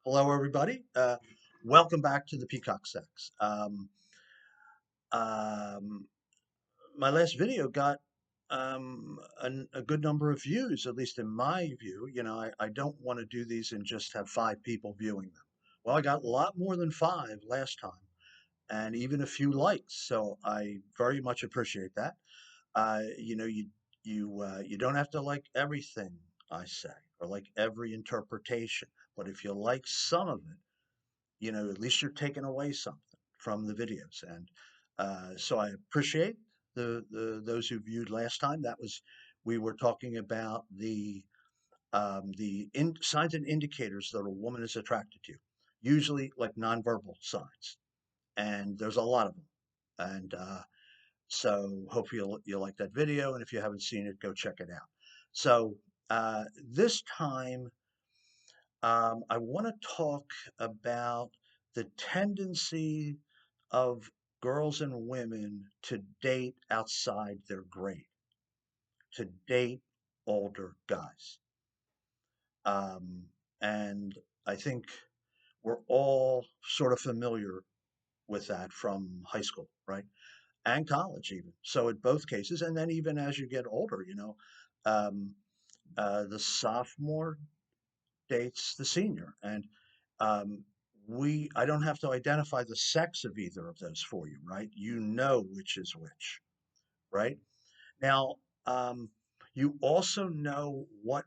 Hello, everybody. Welcome back to the Peacock Sex. Um, my last video got a good number of views, at least in my view. I don't want to do these and just have five people viewing them. Well, I got a lot more than five last time, and even a few likes. So I very much appreciate that. You don't have to like everything I say or like every interpretation, but if you like some of it, at least you're taking away something from the videos. And so I appreciate the those who viewed last time. That was we were talking about the signs and indicators that a woman is attracted to you, usually like nonverbal signs, and there's a lot of them. And so hopefully you'll like that video, and if you haven't seen it, go check it out. So this time I want to talk about the tendency of girls and women to date outside their grade, to date older guys. Um, and I think we're all sort of familiar with that from high school, right? And college, even. So, in both cases, and then even as you get older, um, the sophomore dates the senior. And um, I don't have to identify the sex of either of those for you, right? You know which is which, right? Now, you also know what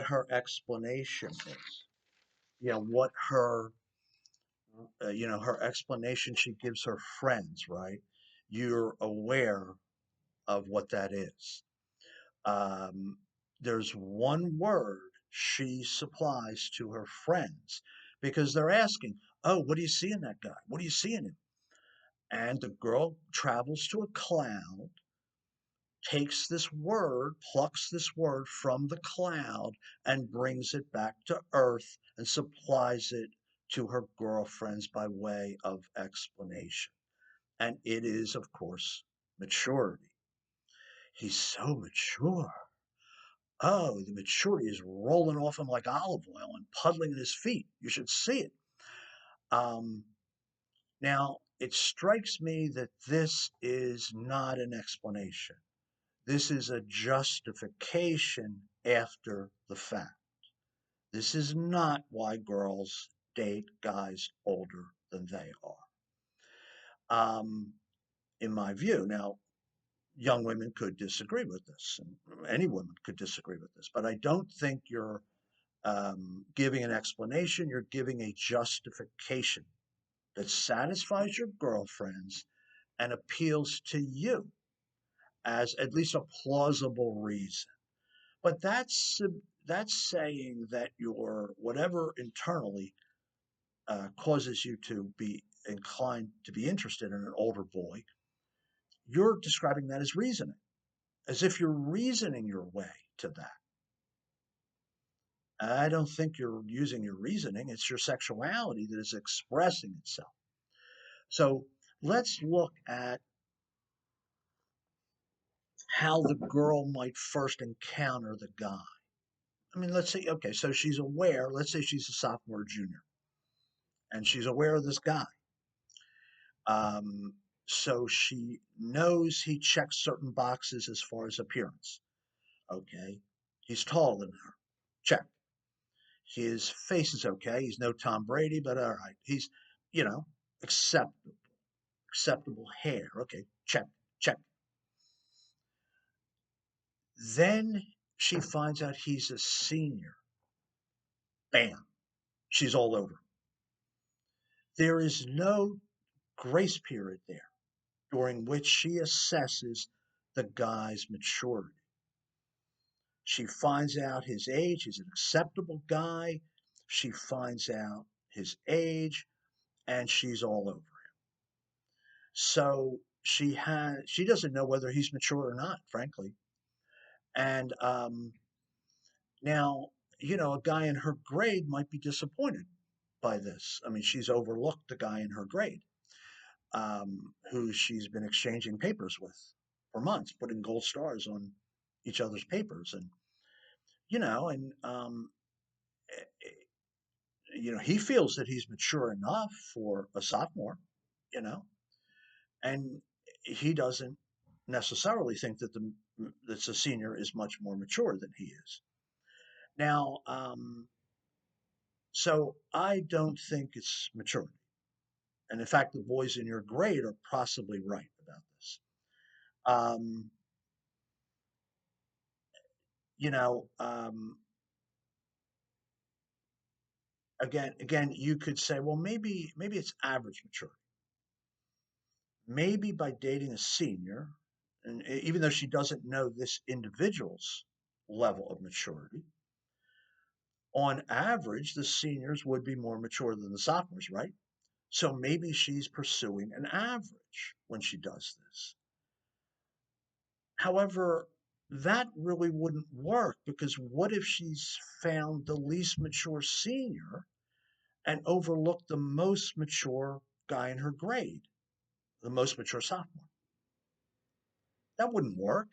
her explanation is. What her explanation she gives her friends, right? You're aware of what that is. Um, there's one word she supplies to her friends because they're asking, "Oh, what do you see in that guy? What do you see in him?" And the girl travels to a cloud, takes this word, plucks this word from the cloud, and brings it back to earth and supplies it to her girlfriends by way of explanation. And it is, of course, maturity. He's so mature. Oh, the maturity is rolling off him like olive oil and puddling at his feet. You should see it. Um, Now, it strikes me that this is not an explanation. This is a justification after the fact. This is not why girls date guys older than they are, um, in my view. Now, young women could disagree with this, and any woman could disagree with this, but I don't think you're giving an explanation, you're giving a justification that satisfies your girlfriends and appeals to you as at least a plausible reason. But that's saying that your whatever internally causes you to be inclined to be interested in an older boy, you're describing that as reasoning, as if you're reasoning your way to that. I don't think you're using your reasoning. It's your sexuality that is expressing itself. So let's look at how the girl might first encounter the guy. I mean, let's say, okay, so she's aware, let's say she's a sophomore or junior, and she's aware of this guy. Um, so she knows he checks certain boxes as far as appearance. Okay. He's taller than her. Check. His face is okay. He's no Tom Brady, but all right. He's, you know, acceptable, acceptable hair. Okay. Check, check. Then she finds out he's a senior. Bam. She's all over. There is no grace period there during which she assesses the guy's maturity. She finds out his age. He's an acceptable guy. She finds out his age, and she's all over him. So she doesn't know whether he's mature or not, frankly. And now, a guy in her grade might be disappointed by this. I mean, she's overlooked the guy in her grade, who she's been exchanging papers with for months, putting gold stars on each other's papers, and you know, and He feels that he's mature enough for a sophomore, you know, and he doesn't necessarily think that the senior is much more mature than he is. Now, so I don't think it's maturity. And in fact, the boys in your grade are possibly right about this. Um, you know, again, you could say, well, maybe it's average maturity. Maybe by dating a senior, and even though she doesn't know this individual's level of maturity, on average, the seniors would be more mature than the sophomores, right? So maybe she's pursuing an average when she does this. However, that really wouldn't work because what if she's found the least mature senior and overlooked the most mature guy in her grade, the most mature sophomore? That wouldn't work.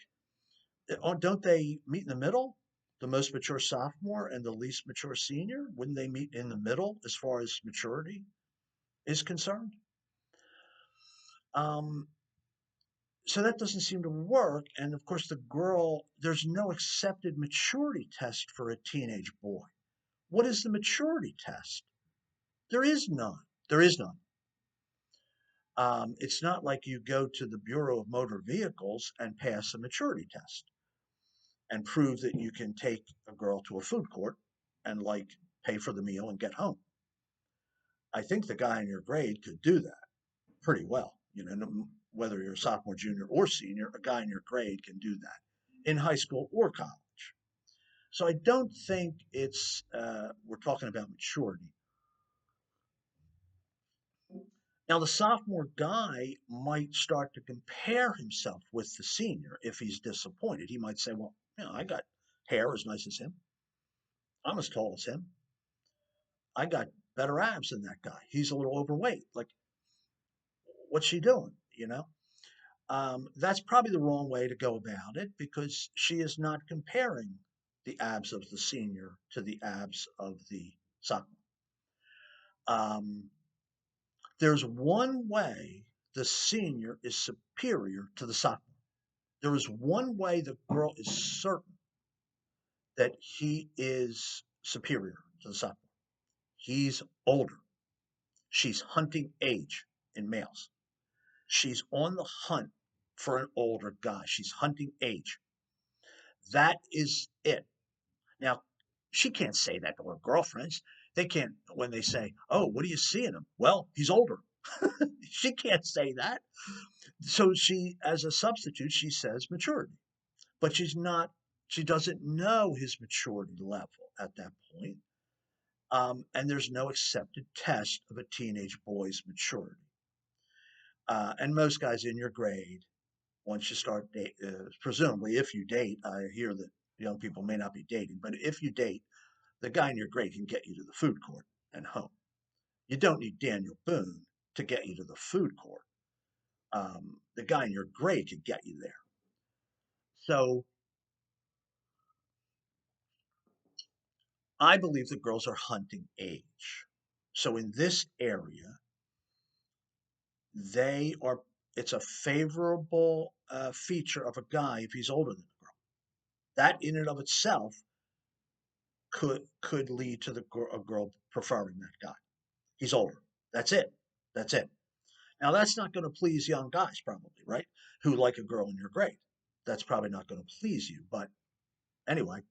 Don't they meet in the middle? The most mature sophomore and the least mature senior? Wouldn't they meet in the middle as far as maturity is concerned? Um, so that doesn't seem to work. And of course, there's no accepted maturity test for a teenage boy. What is the maturity test? There is none. There is none. It's not like you go to the Bureau of Motor Vehicles and pass a maturity test and prove that you can take a girl to a food court and like pay for the meal and get home. I think the guy in your grade could do that pretty well. Whether you're a sophomore, junior, or senior, a guy in your grade can do that in high school or college. So I don't think we're talking about maturity. Now, the sophomore guy might start to compare himself with the senior if he's disappointed. He might say, well, I got hair as nice as him. I'm as tall as him. I got better abs than that guy. He's a little overweight. Like, what's she doing? That's probably the wrong way to go about it because she is not comparing the abs of the senior to the abs of the sophomore. Um, there's one way the senior is superior to the sophomore. There is one way the girl is certain that he is superior to the sophomore. He's older. She's hunting age in males. She's on the hunt for an older guy. She's hunting age. That is it. Now, she can't say that to her girlfriends. They can't, when they say, oh, what do you see in him? Well, he's older. She can't say that. So as a substitute, she says maturity, but she doesn't know his maturity level at that point. And there's no accepted test of a teenage boy's maturity. And most guys in your grade, once you start presumably if you date, I hear that young people may not be dating, but if you date, the guy in your grade can get you to the food court and home. You don't need Daniel Boone to get you to the food court. The guy in your grade can get you there. So I believe that girls are hunting age. So in this area, they are. It's a favorable feature of a guy if he's older than a girl. That in and of itself could lead to a girl preferring that guy. He's older. That's it. That's it. Now that's not going to please young guys, probably, right? Who like a girl in your grade. That's probably not going to please you. But anyway,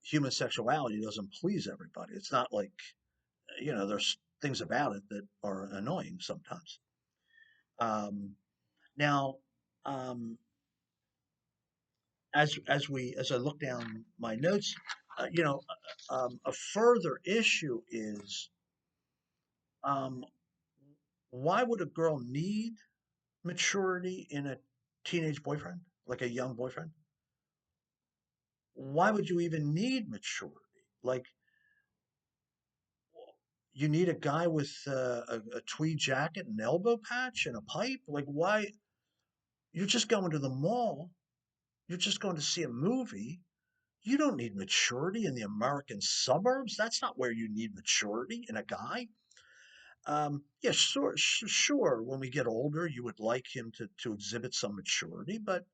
human sexuality doesn't please everybody. It's not like there's things about it that are annoying sometimes. Um, now, um, as I look down my notes, a further issue is um, why would a girl need maturity in a teenage boyfriend, like a young boyfriend? Why would you even need maturity? Like, you need a guy with a tweed jacket and elbow patch and a pipe? Like, why? You're just going to the mall. You're just going to see a movie. You don't need maturity in the American suburbs. That's not where you need maturity in a guy. Yeah, sure. When we get older, you would like him to exhibit some maturity, but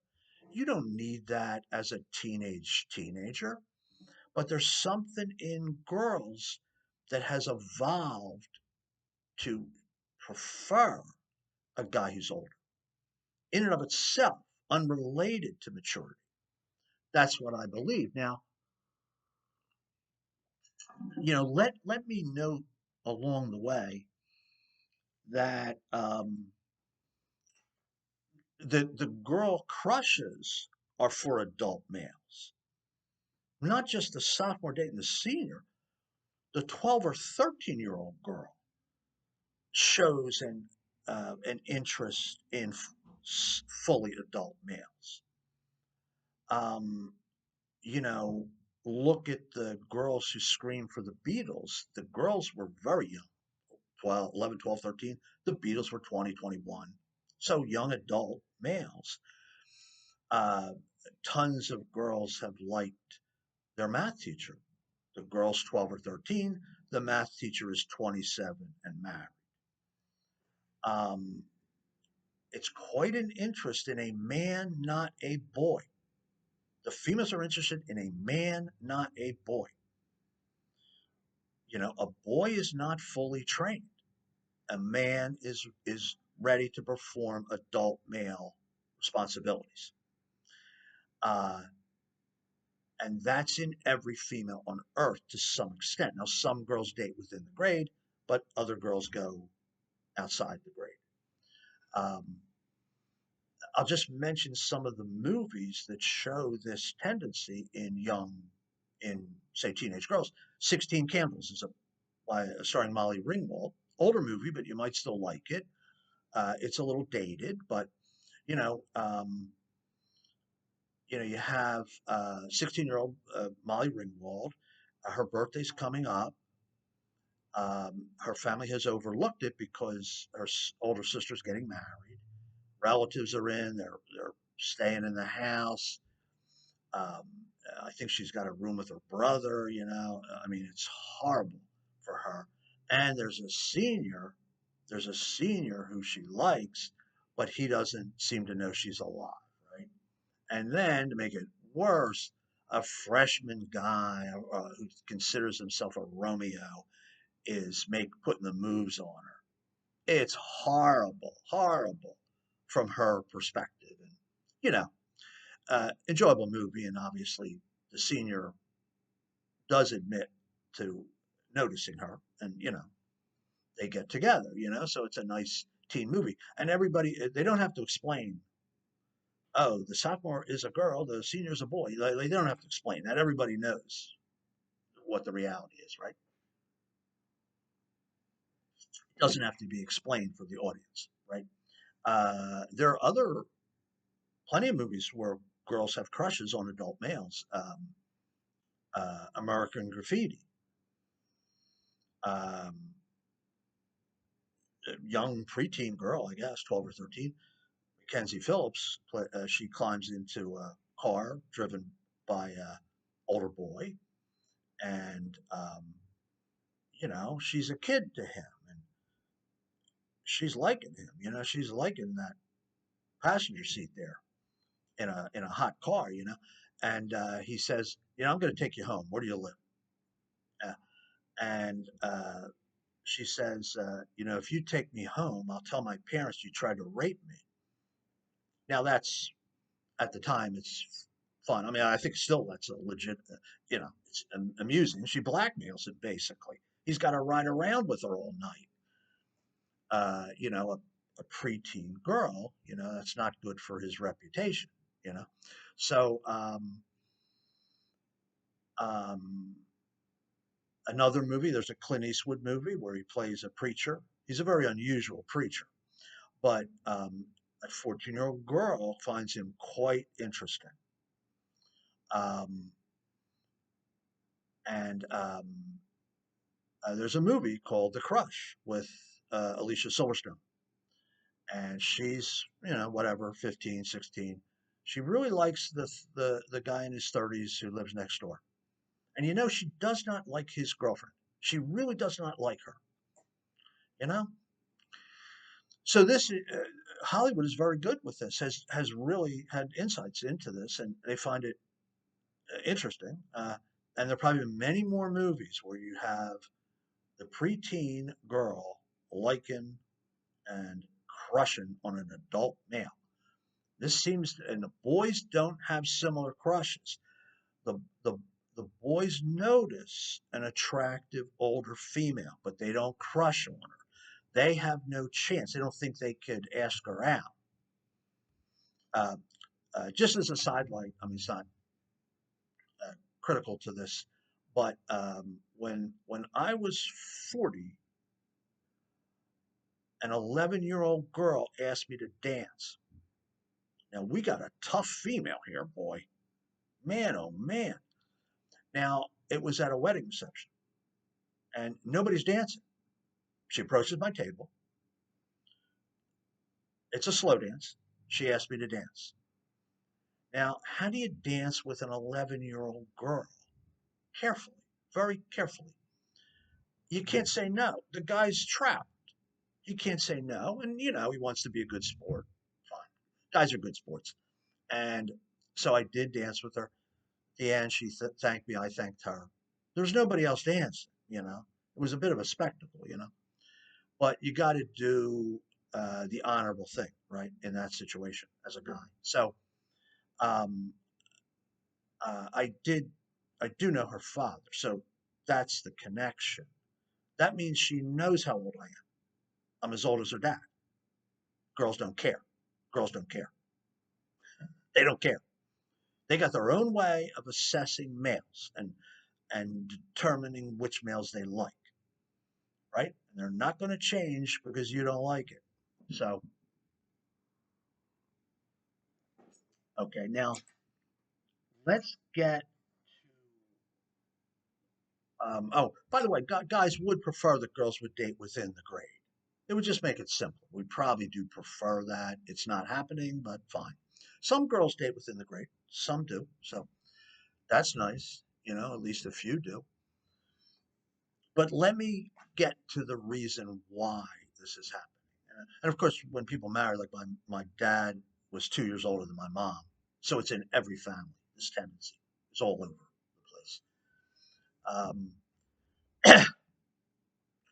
you don't need that as a teenager. But there's something in girls that has evolved to prefer a guy who's older, in and of itself, unrelated to maturity. That's what I believe. Now, let me note along the way that the girl crushes are for adult males, not just the sophomore dating the senior. The 12 or 13-year-old girl shows an interest in fully adult males. Um, you know, Look at the girls who screamed for the Beatles. The girls were very young, 12, 11, 12, 13. The Beatles were 20, 21. So young adult males. Uh, Tons of girls have liked their math teacher. The girl's 12 or 13. The math teacher is 27 and married. Um, it's quite an interest in a man, not a boy. The females are interested in a man, not a boy. A boy is not fully trained. A man is ready to perform adult male responsibilities. Uh, and that's in every female on earth to some extent. Now, some girls date within the grade, but other girls go outside the grade. Um, I'll just mention some of the movies that show this tendency in say, teenage girls. 16 Candles is starring Molly Ringwald. Older movie, but you might still like it. It's a little dated, but you know, um, you have 16-year-old Molly Ringwald. Her birthday's coming up. Her family has overlooked it because her older sister's getting married. Relatives are in. They're staying in the house. Um, I think she's got a room with her brother. I mean, it's horrible for her. And there's a senior who she likes, but he doesn't seem to know she's alive, right? And then to make it worse, a freshman guy who considers himself a Romeo is putting the moves on her. It's horrible, horrible from her perspective. And you know, enjoyable movie, and obviously the senior does admit to noticing her, and they get together. So it's a nice teen movie, and everybody they don't have to explain. Oh, the sophomore is a girl, the senior is a boy. They don't have to explain that. Everybody knows what the reality is, right? It doesn't have to be explained for the audience, right? There are plenty of movies where girls have crushes on adult males. American Graffiti. Um, a young preteen girl, I guess, 12 or 13, Mackenzie Phillips, she climbs into a car driven by a older boy, and she's a kid to him, and she's liking him. She's liking that passenger seat there in a hot car. And he says, I'm going to take you home. Where do you live? Uh, and she says, if you take me home, I'll tell my parents you tried to rape me. Now that's at the time it's fun. I mean, I think still that's a legit, it's amusing. She blackmails him basically. He's got to ride around with her all night. A preteen girl, that's not good for his reputation. You know, so um, another movie. There's a Clint Eastwood movie where he plays a preacher. He's a very unusual preacher, but a 14-year-old girl finds him quite interesting. Um, and There's a movie called The Crush with Alicia Silverstone. And she's, whatever, 15, 16. She really likes the guy in his 30s who lives next door. And she does not like his girlfriend. She really does not like her, you know? So this Hollywood is very good with this, has really had insights into this, and they find it interesting. And there are probably many more movies where you have the preteen girl liking and crushing on an adult male. And the boys don't have similar crushes. The the the boys notice an attractive older female, but they don't crush on her. They have no chance. They don't think they could ask her out. Uh, just as a sidelight, I mean, it's not uh, critical to this, but when I was 40, an 11-year-old girl asked me to dance. Now we got a tough female here, boy. Man, oh man. Now it was at a wedding reception, and nobody's dancing. She approaches my table. It's a slow dance. She asked me to dance. Now, how do you dance with an 11-year-old girl? Carefully, very carefully. You can't say no. The guy's trapped. You can't say no. And, he wants to be a good sport. Fine. Guys are good sports. And so I did dance with her. At the end, she thanked me. I thanked her. There was nobody else dancing. It was a bit of a spectacle. But you got to do the honorable thing, right, in that situation as a guy. So um, I did, I do know her father. So that's the connection. That means she knows how old I am. I'm as old as her dad. Girls don't care. Girls don't care. They don't care. They got their own way of assessing males and determining which males they like, right? And they're not going to change because you don't like it. So, okay, now let's get oh, by the way, guys would prefer that girls would date within the grade. It would just make it simple. We probably do prefer that. It's not happening, but fine. Some girls date within the grade. Some do. So that's nice. At least a few do. But let me get to the reason why this is happening. And of course, when people marry, like my dad was 2 years older than my mom. So it's in every family, this tendency. It's all over the place. Um,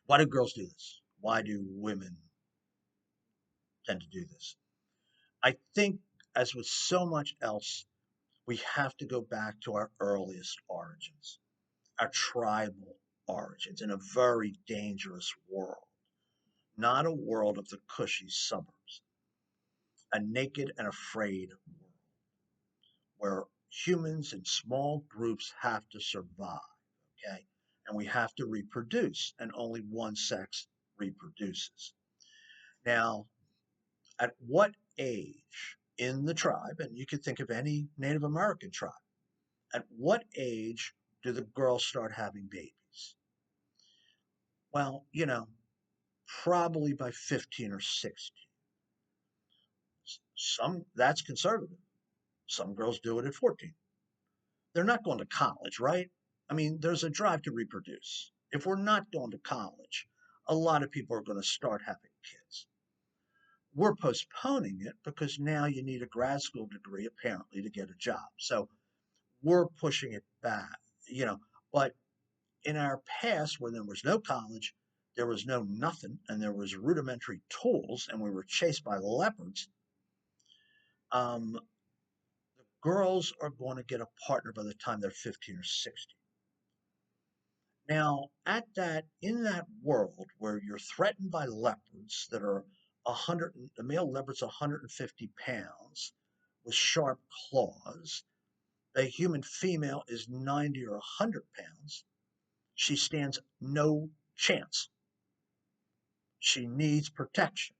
why do girls do this? Why do women tend to do this? I think, as with so much else, we have to go back to our earliest origins, our tribal origins, in a very dangerous world, not a world of the cushy suburbs, a naked and afraid world where humans in small groups have to survive, okay? And we have to reproduce, and only one sex reproduces. Now, at what age in the tribe, and you could think of any Native American tribe, at what age do the girls start having babies? Well, probably by 15 or 16. Some That's conservative. Some girls do it at 14. They're not going to college, right? I mean, there's a drive to reproduce. If we're not going to college, a lot of people are going to start having kids. We're postponing it because now you need a grad school degree apparently to get a job. So we're pushing it back. But in our past, when there was no college, there was no nothing, and there was rudimentary tools, and we were chased by leopards, the girls are going to get a partner by the time they're 15 or 16. Now, in that world where you're threatened by leopards that are the male leopard's 150 pounds with sharp claws, the human female is 90 or 100 pounds, she stands no chance. She needs protection.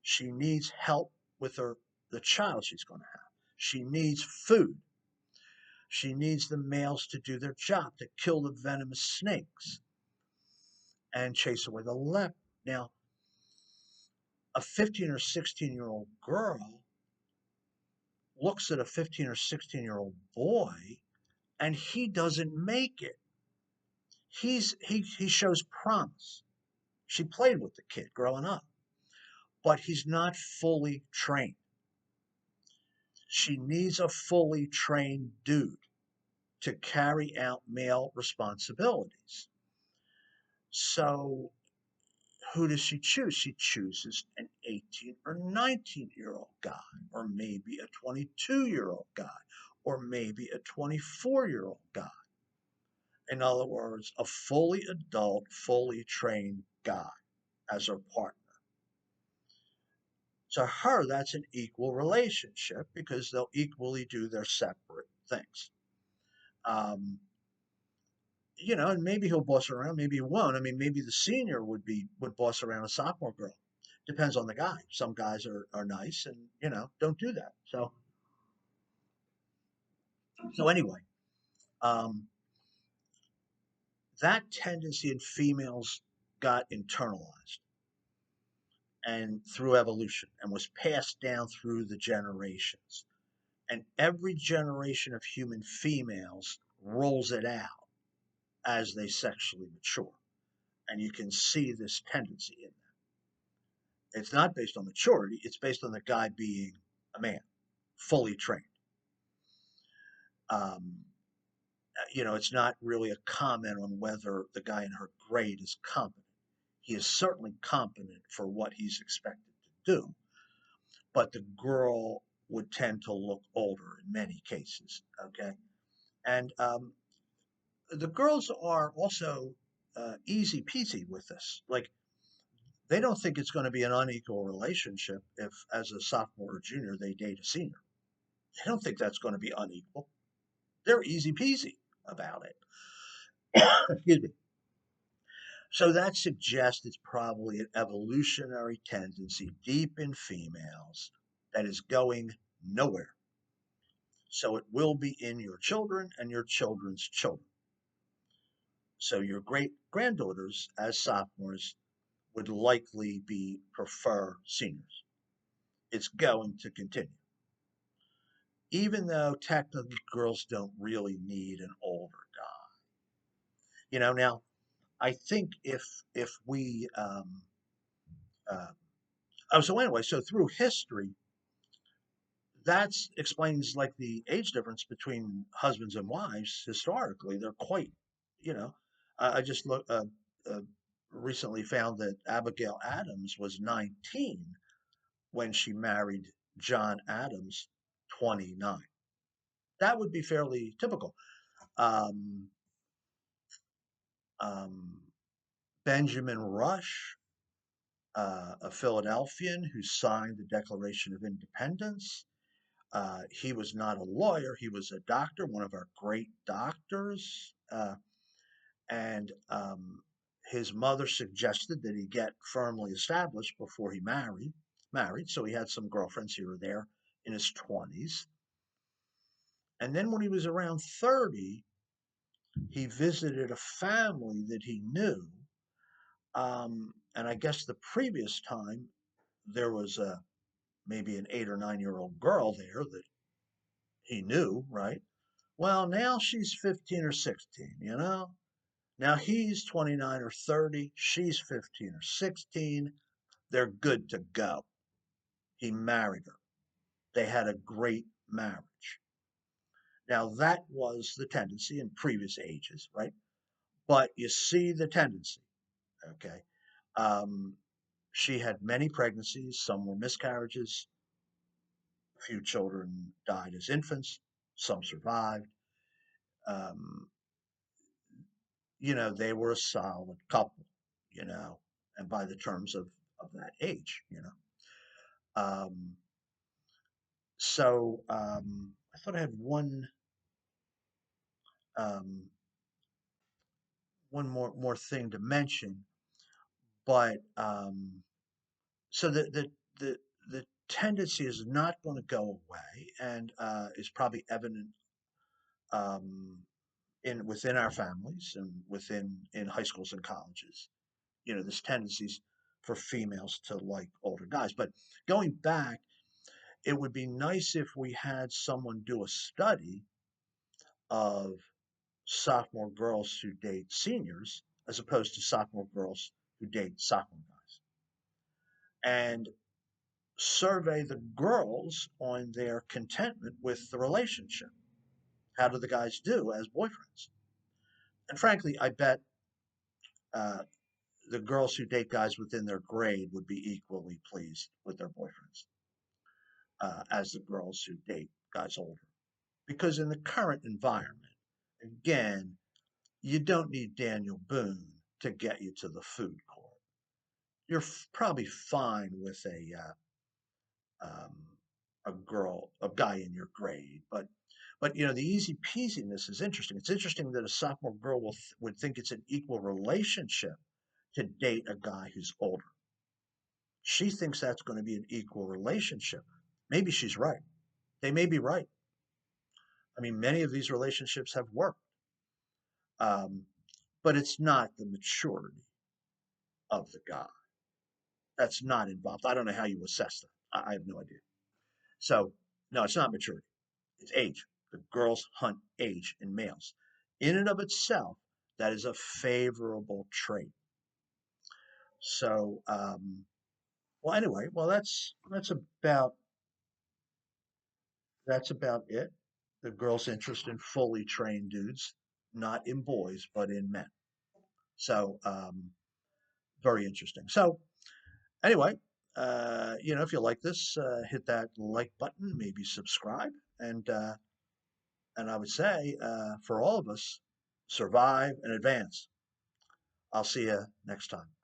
She needs help with the child she's going to have. She needs food. She needs the males to do their job, to kill the venomous snakes and chase away the leopard. Now, a 15 or 16-year-old girl looks at a 15 or 16-year-old boy and he doesn't make it. He shows promise. She played with the kid growing up, but he's not fully trained. She needs a fully trained dude to carry out male responsibilities. So who does she choose? She chooses an 18 or 19-year-old guy, or maybe a 22-year-old guy, or maybe a 24-year-old guy. In other words, a fully adult, fully trained guy as her partner. To her, that's an equal relationship because they'll equally do their separate things. Um, and maybe he'll boss around, maybe he won't. I mean, maybe the senior would boss around a sophomore girl. Depends on the guy. Some guys are nice and don't do that. So anyway, um, that tendency in females got internalized and through evolution and was passed down through the generations. And every generation of human females rolls it out as they sexually mature. And you can see this tendency in them. It's not based on maturity, it's based on the guy being a man, fully trained. Um, it's not really a comment on whether the guy in her grade is competent. He is certainly competent for what he's expected to do, but the girl would tend to look older in many cases. Okay. And the girls are also easy peasy with this. Like, they don't think it's going to be an unequal relationship if, as a sophomore or junior, they date a senior. They don't think that's going to be unequal. They're easy peasy about it. Excuse me. So that suggests it's probably an evolutionary tendency deep in females that is going nowhere. So it will be in your children and your children's children. So your great granddaughters, as sophomores, would likely be prefer seniors. It's going to continue. Even though technically girls don't really need an older guy. Now I think if we uh, so anyway, so through history, that explains like the age difference between husbands and wives. Historically, they're quite, you know. I just uh, recently found that Abigail Adams was 19 when she married John Adams, 29. That would be fairly typical. Um, um, Benjamin Rush, a Philadelphian who signed the Declaration of Independence. He was not a lawyer, he was a doctor, one of our great doctors. And his mother suggested that he get firmly established before he married. So he had some girlfriends here or there in his 20s. And then when he was around 30, he visited a family that he knew. And I guess the previous time there was maybe an 8 or 9 year old girl there that he knew, right? Well, now she's 15 or 16. Now he's 29 or 30, she's 15 or 16. They're good to go. He married her. They had a great marriage. Now, that was the tendency in previous ages, right? But you see the tendency, okay? Um, she had many pregnancies, some were miscarriages, a few children died as infants, some survived. Um, they were a solid couple, you know, and by the terms of that age. Um, I thought I had um, one more thing to mention, but so the tendency is not going to go away, and is probably evident um, in within our families and within in high schools and colleges. This tendencies for females to like older guys. But going back, it would be nice if we had someone do a study of sophomore girls who date seniors as opposed to sophomore girls who date sophomore guys, and survey the girls on their contentment with the relationship. How do the guys do as boyfriends? And frankly, I bet uh, the girls who date guys within their grade would be equally pleased with their boyfriends as the girls who date guys older. Because in the current environment, again, you don't need Daniel Boone to get you to the food court. You're probably fine with um, a girl, a guy in your grade, but the easy peasiness is interesting. It's interesting that a sophomore girl would think it's an equal relationship to date a guy who's older. She thinks that's going to be an equal relationship. Maybe she's right. They may be right. I mean, many of these relationships have worked, um, but it's not the maturity of the guy that's not involved. I don't know how you assess that. I have no idea. So, no, it's not maturity. It's age. The girls hunt age in males. In and of itself, that is a favorable trait. So, well, anyway, well, that's about it. The girls' interest in fully trained dudes, not in boys, but in men. So, very interesting. So, anyway, if you like this, hit that like button, maybe subscribe, and I would say for all of us, survive and advance. I'll see you next time.